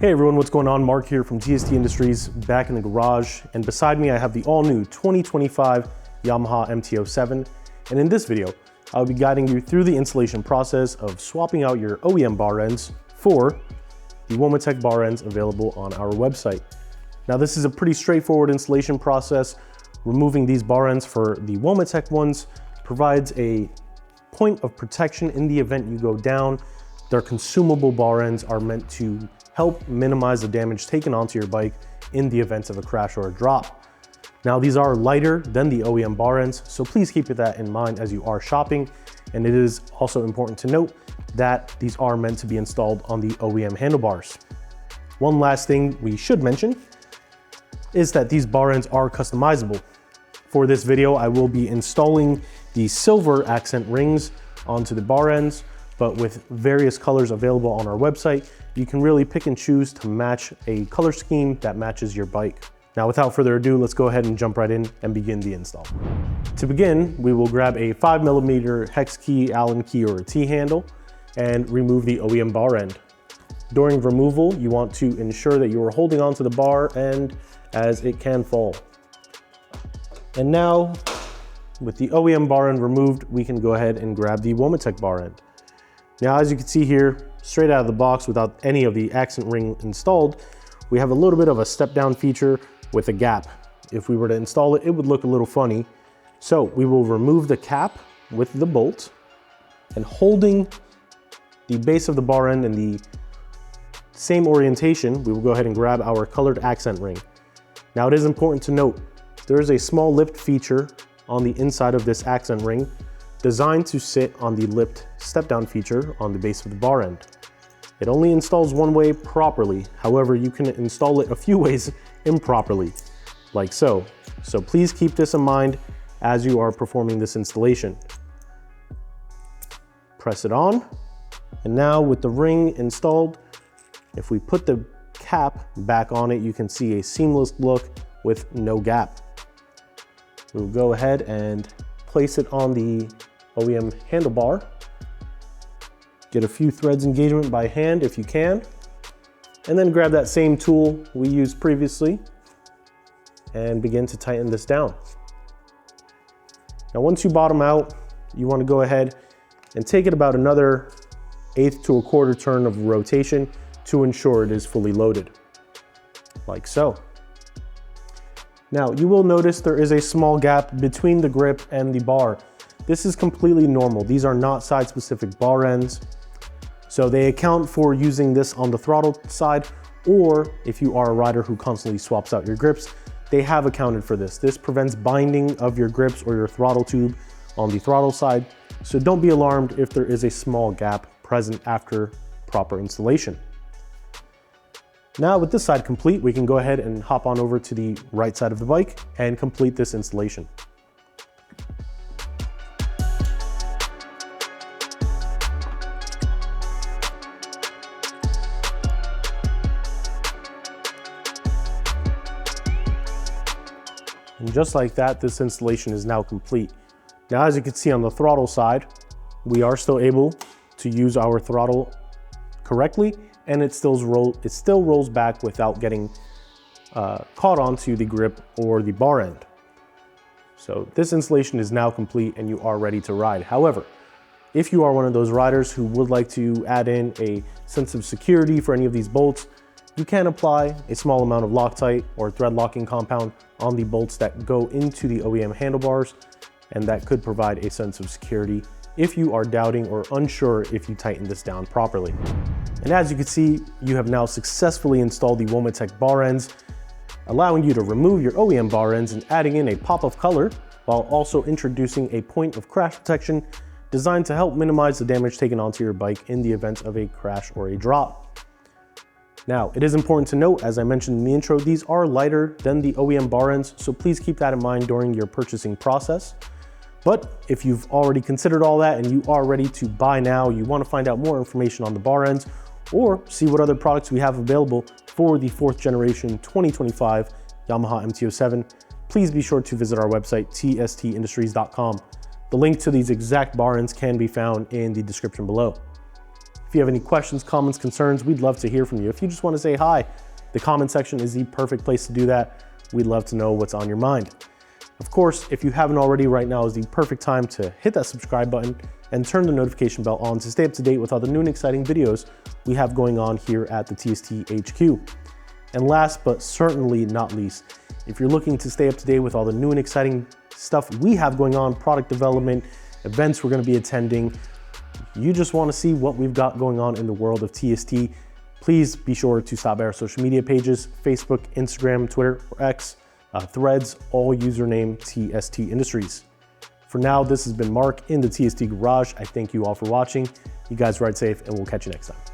Hey everyone, what's going on? Mark here from TST Industries, back in the garage, and beside me I have the all-new 2025 Yamaha MT-07, and in this video I'll be guiding you through the installation process of swapping out your OEM bar ends for the Womet-Tech bar ends available on our website. Now this is a pretty straightforward installation process. Removing these bar ends for the Womet-Tech ones provides a point of protection in the event you go down. Their consumable bar ends are meant to help minimize the damage taken onto your bike in the event of a crash or a drop. Now these are lighter than the OEM bar ends, so please keep that in mind as you are shopping. And it is also important to note that these are meant to be installed on the OEM handlebars. One last thing we should mention is that these bar ends are customizable. For this video, I will be installing the silver accent rings onto the bar ends, but with various colors available on our website, you can really pick and choose to match a color scheme that matches your bike. Now, without further ado, let's go ahead and jump right in and begin the install. To begin, we will grab a 5mm hex key, Allen key, or a T-handle and remove the OEM bar end. During removal, you want to ensure that you are holding onto the bar end as it can fall. And now, with the OEM bar end removed, we can go ahead and grab the Womet-Tech bar end. Now, as you can see here, straight out of the box without any of the accent ring installed, we have a little bit of a step down feature with a gap. If we were to install it, it would look a little funny. So we will remove the cap with the bolt, and holding the base of the bar end in the same orientation, we will go ahead and grab our colored accent ring. Now it is important to note, there is a small lift feature on the inside of this accent ring designed to sit on the lipped step down feature on the base of the bar end. It only installs one way properly. However, you can install it a few ways improperly, like so. So please keep this in mind as you are performing this installation. Press it on, and now with the ring installed, if we put the cap back on it, you can see a seamless look with no gap. We'll go ahead and place it on the OEM handlebar. Get a few threads engagement by hand if you can, and then grab that same tool we used previously and begin to tighten this down. Now once you bottom out, you want to go ahead and take it about another 1/8 to 1/4 turn of rotation to ensure it is fully loaded, like so. Now you will notice there is a small gap between the grip and the bar. This is completely normal. These are not side-specific bar ends. So they account for using this on the throttle side, or if you are a rider who constantly swaps out your grips, they have accounted for this. This prevents binding of your grips or your throttle tube on the throttle side. So don't be alarmed if there is a small gap present after proper installation. Now with this side complete, we can go ahead and hop on over to the right side of the bike and complete this installation. And just like that, this installation is now complete. Now, as you can see on the throttle side, we are still able to use our throttle correctly, and it still rolls back without getting caught onto the grip or the bar end. So this installation is now complete and you are ready to ride. However, if you are one of those riders who would like to add in a sense of security for any of these bolts, you can apply a small amount of Loctite or thread locking compound on the bolts that go into the OEM handlebars, and that could provide a sense of security if you are doubting or unsure if you tighten this down properly. And as you can see, you have now successfully installed the Womet-Tech bar ends, allowing you to remove your OEM bar ends and adding in a pop of color, while also introducing a point of crash protection designed to help minimize the damage taken onto your bike in the event of a crash or a drop. Now, it is important to note, as I mentioned in the intro, these are lighter than the OEM bar ends, so please keep that in mind during your purchasing process. But if you've already considered all that and you are ready to buy now, you want to find out more information on the bar ends or see what other products we have available for the 4th generation 2025 Yamaha MT-07, please be sure to visit our website, tstindustries.com. The link to these exact bar ends can be found in the description below. If you have any questions, comments, concerns, we'd love to hear from you. If you just want to say hi, the comment section is the perfect place to do that. We'd love to know what's on your mind. Of course, if you haven't already, right now is the perfect time to hit that subscribe button and turn the notification bell on to stay up to date with all the new and exciting videos we have going on here at the TST HQ. And last but certainly not least, if you're looking to stay up to date with all the new and exciting stuff we have going on, product development, events we're going to be attending, you just want to see what we've got going on in the world of TST, please be sure to stop by our social media pages, Facebook, Instagram, Twitter, or X, Threads, all username TST Industries. For now, this has been Mark in the TST Garage. I thank you all for watching. You guys ride safe, and we'll catch you next time.